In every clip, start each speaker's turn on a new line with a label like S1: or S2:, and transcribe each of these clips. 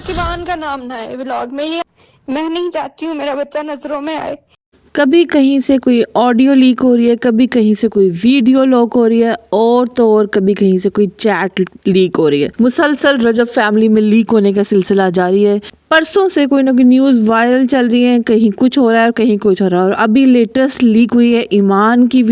S1: किवान का नाम ना आए व्लॉग में। ये मैं नहीं चाहती हूँ मेरा बच्चा नजरों में आए।
S2: कभी कहीं से कोई ऑडियो लीक हो रही है, कभी कहीं से कोई वीडियो लीक हो रही है, और तो और कभी कहीं से कोई चैट लीक हो रही है। मुसलसल रजब फैमिली में लीक होने का सिलसिला जारी है। परसों से कोई ना कोई न्यूज़ वायरल चल रही है, कहीं कुछ हो रहा है और कहीं कुछ हो रहा है। और अभी लेटेस्ट लीक हुई है ईमान की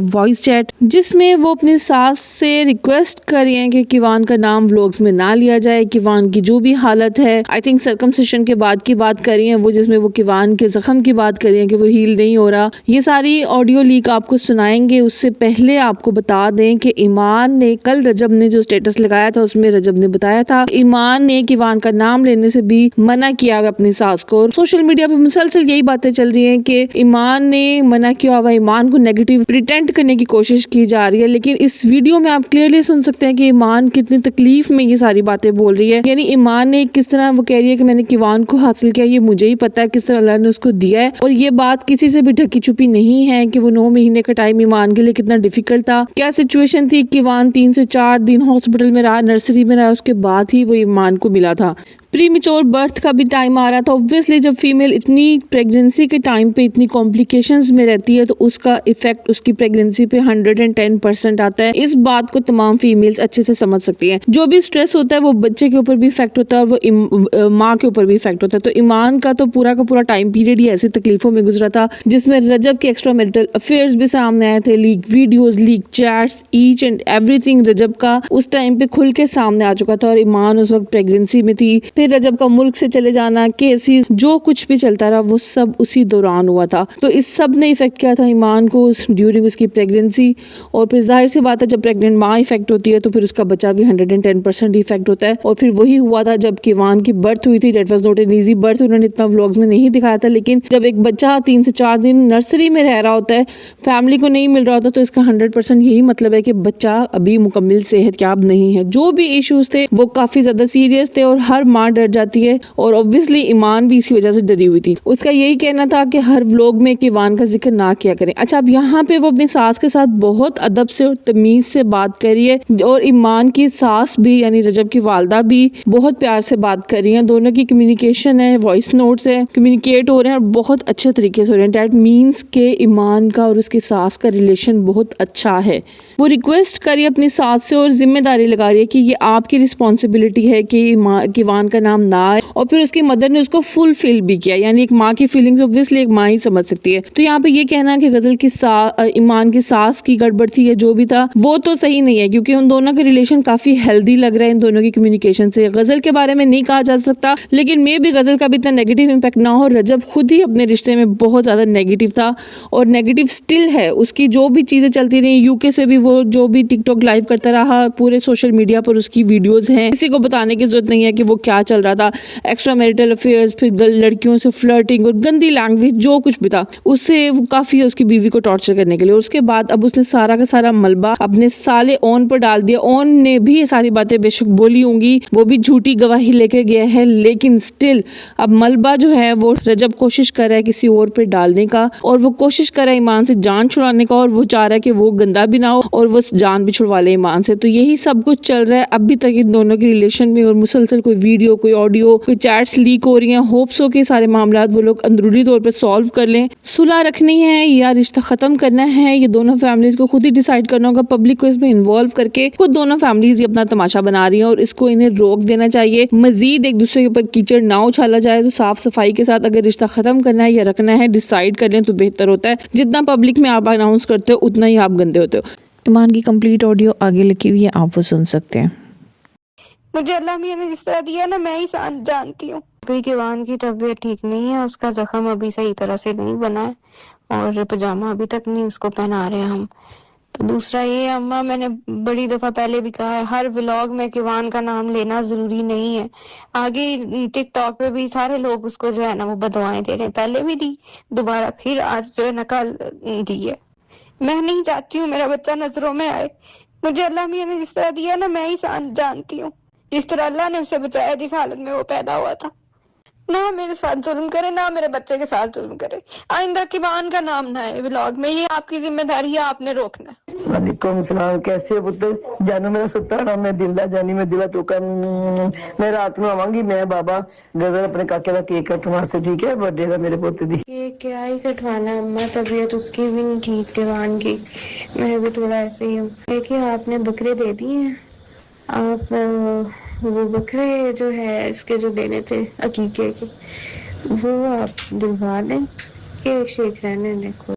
S2: वॉइस चैट, जिसमें वो अपनी सास से रिक्वेस्ट कर रही है कि किवान का नाम व्लॉग्स में ना लिया जाए। किवान की जो भी हालत है, आई थिंक सर्कमसिशन के बाद की बात कर रही है वो, जिसमें वो किवान के जख्म की बात कर रही है कि वो हील नहीं हो रहा। ये सारी ऑडियो लीक आपको सुनाएंगे। उससे पहले आपको बता दें कि ईमान ने कल रजब ने जो स्टेटस लगाया था उसमें रजब ने बताया था ईमान ने किवान का नाम लेने से भी मना किया हुआ अपनी सास को। सोशल मीडिया पे मुसलसल यही बातें चल रही हैं कि ईमान ने मना किया हुआ, ईमान को नेगेटिव प्रिटेंड करने की कोशिश की जा रही है। लेकिन इस वीडियो में आप क्लियरली सुन सकते हैं कि ईमान कितनी तकलीफ में ये सारी बातें बोल रही है। यानी ईमान ने किस तरह वो कह रही है कि मैंने किवान को हासिल किया, ये मुझे ही पता है किस तरह अल्लाह ने उसको दिया है। और ये बात किसी से भी ढकी छुपी नहीं है कि वो 9 महीने का टाइम ईमान के लिए कितना डिफिकल्ट था, क्या सिचुएशन थी। किवान 3 से 4 दिन हॉस्पिटल में रहा, नर्सरी में रहा, उसके बाद ही वो ईमान को मिला था। प्रीमेच्योर बर्थ का भी टाइम आ रहा था। ऑब्वियसली जब फीमेल इतनी प्रेगनेंसी के टाइम पे इतनी कॉम्प्लिकेशंस में रहती है तो उसका इफेक्ट उसकी प्रेगनेंसी पे 110% आता है। इस बात को तमाम फीमेल्स अच्छे से समझ सकती हैं। जो भी स्ट्रेस होता है वो बच्चे के ऊपर भी इफेक्ट होता है और वो माँ के ऊपर भी इफेक्ट होता है। तो ईमान का पूरा टाइम पीरियड ही ऐसी तकलीफों में गुजरा था, जिसमें रजब के एक्स्ट्रा मैरिटल अफेयर्स भी सामने आए थे, leak videos, leak chats, each and everything Rajab का उस टाइम पे खुल के सामने आ चुका था। और ईमान उस वक्त प्रेगनेंसी में थी। फिर रजब का मुल्क से चले जाना, केसेस, जो कुछ भी चलता रहा वो सब उसी दौरान हुआ था। तो इस सब ने इफेक्ट किया था ईमान को ड्यूरिंग उसकी प्रेगनेंसी। और फिर जाहिर सी बात है जब प्रेग्नेंट माँ इफेक्ट होती है तो फिर उसका बच्चा भी 110% इफेक्ट होता है। और फिर वही हुआ था जब किवान की बर्थ हुई थी। That was not an easy birth. उन्होंने इतना व्लॉग्स में नहीं दिखाया था, लेकिन जब एक बच्चा 3 से 4 दिन नर्सरी में रह रहा होता है, फैमिली को नहीं मिल रहा होता, तो इसका 100% यही मतलब है कि बच्चा अभी मुकम्मल सेहतयाब नहीं है। जो भी इश्यूज थे वो काफी ज्यादा सीरियस थे और हर माँ डर जाती है। और ऑब्वियसली ईमान भी इसी वजह से डरी हुई थी। उसका यही कहना था कि हर व्लॉग में किवान का जिक्र ना किया करें। अच्छा, अब यहाँ पे वो अपनी सास के साथ बहुत अदब से और तमीज से बात कर रही है और ईमान की सास भी यानी रजब की वालदा भी बहुत प्यार से बात कर रही है। दोनों की कम्युनिकेशन है, वॉइस नोट्स है, कम्युनिकेट हो रहे हैं और बहुत अच्छे तरीके से हो रहे हैं। डैट मीन्स के ईमान का और उसकी सास का रिलेशन बहुत अच्छा है। वो रिक्वेस्ट करी अपनी सास से और जिम्मेदारी लगा रही है कि ये आपकी रिस्पॉन्सिबिलिटी है कि किवान का नाम ना आए। और फिर उसकी मदर ने उसको फुलफिल भी किया। यानी एक माँ की फीलिंग्स ऑब्वियसली एक माँ ही समझ सकती है। तो यहाँ पे ये कहना कि गजल की ईमान की सास की गड़बड़ थी या जो भी था वो तो सही नहीं है, क्योंकि उन दोनों के रिलेशन काफी हेल्दी लग रहा है इन दोनों की कम्युनिकेशन से। गजल के बारे में नहीं कहा जा सकता, लेकिन मे भी गजल का भी इतना नेगेटिव इम्पैक्ट ना हो। रजब खुद ही अपने रिश्ते में बहुत ज्यादा नेगेटिव था और नेगेटिव स्टिल है। उसकी जो भी चीजें चलती रही, यूके से भी वो जो भी टिकटॉक लाइव करता रहा, पूरे सोशल मीडिया पर उसकी वीडियोज हैं, किसी को बताने की जरूरत नहीं है कि वो क्या चल रहा था। एक्स्ट्रा मैरिटल अफेयर्स, फिर लड़कियों से फ्लर्टिंग और गंदी लैंग्वेज, जो कुछ भी था उससे वो काफी है उसकी बीवी को टॉर्चर करने के लिए। और उसके बाद अब उसने सारा का सारा मलबा अपने साले ओन पर डाल दिया। ओन ने भी ये सारी बातें बेशक बोली होंगी, वो भी झूठी गवाही लेके गया है, लेकिन स्टिल अब मलबा जो है वो रजब कोशिश कर रहा है किसी और पे डालने का, और वो कोशिश कर रहा है ईमान से जान छुड़ाने का, और वो चाह रहा है कि वो गंदा भी ना हो और वो जान भी छुड़वा ले ईमान से। तो यही सब कुछ चल रहा है अभी तक इन दोनों के रिलेशन में। और मुसलसल कोई वीडियो, कोई ऑडियो, कोई चैट्स लीक हो रही हैं। होप्स हो कि सारे मामला वो लोग अंदरूनी तौर पर सॉल्व कर लें। सुलह रखनी है या रिश्ता खत्म करना है, ये दोनों फैमिलीज को खुद ही डिसाइड करना होगा। पब्लिक को इसमें इन्वॉल्व करके खुद दोनों फैमिलीज अपना तमाशा बना रही हैं और इसको इन्हें रोक देना चाहिए। मजीद एक दूसरे के ऊपर कीचड़ ना उछाला जाए। तो साफ सफाई के साथ अगर रिश्ता खत्म करना है या रखना है डिसाइड कर लें तो बेहतर होता है। जितना पब्लिक में आप अनाउंस करते हो उतना ही आप गंदे होते हो।
S3: ईमान की कंप्लीट ऑडियो आगे लिखी हुई है, आप वो सुन सकते हैं।
S1: मुझे अल्लाह मियां ने जिस तरह दिया ना, मैं ही जानती हूँ। अभी किवान की तबीयत ठीक नहीं है, उसका जख्म अभी सही तरह से नहीं बना है और पजामा अभी तक नहीं उसको पहना रहे हम। तो दूसरा ये अम्मा, मैंने बड़ी दफा पहले भी कहा है, हर व्लॉग में किवान का नाम लेना जरूरी नहीं है। आगे टिकटॉक पे भी सारे लोग उसको जो है ना वो बदवाएं दे रहे हैं, पहले भी दी, दोबारा फिर आज जो है ना कल दी है। मैं नहीं चाहती हूँ मेरा बच्चा नजरों में आए। मुझे अल्लाह मियां ने जिस तरह दिया ना, मैं ही जानती हूँ। जिस तरह अल्लाह ने उसे बचाया जिस हालत में वो पैदा हुआ था। ना मेरे साथ जुल्म करे, ना मेरे बच्चे के साथ जुल्म करे। आइंदा किवान का नाम ना है व्लॉग में, ये आपकी जिम्मेदारी है, आपने रोकना है।
S4: वालेकुम सलाम, कैसे हो पुत्र? जानो मेरा सुता ना, मैं दिल दा जानी, मैं दिला तोका। मैं रात ਨੂੰ ਆਵਾਂਗੀ, मैं बाबा गजल अपने काके ਦਾ केक कटवाने वास्ते, ठीक है, बर्थडे ਦਾ मेरे पुत्र दी।
S1: ये क्या ही कटवाना अम्मा, तबीयत उसकी भी नहीं ठीक किवान की, मैं भी थोड़ा ऐसे ही हूँ। देखिए आपने बकरे दे दिए हैं, आप वो बकरे जो है इसके जो देने थे अकीके के, वो आप दिलवा दें, केक शेक रहने देखो।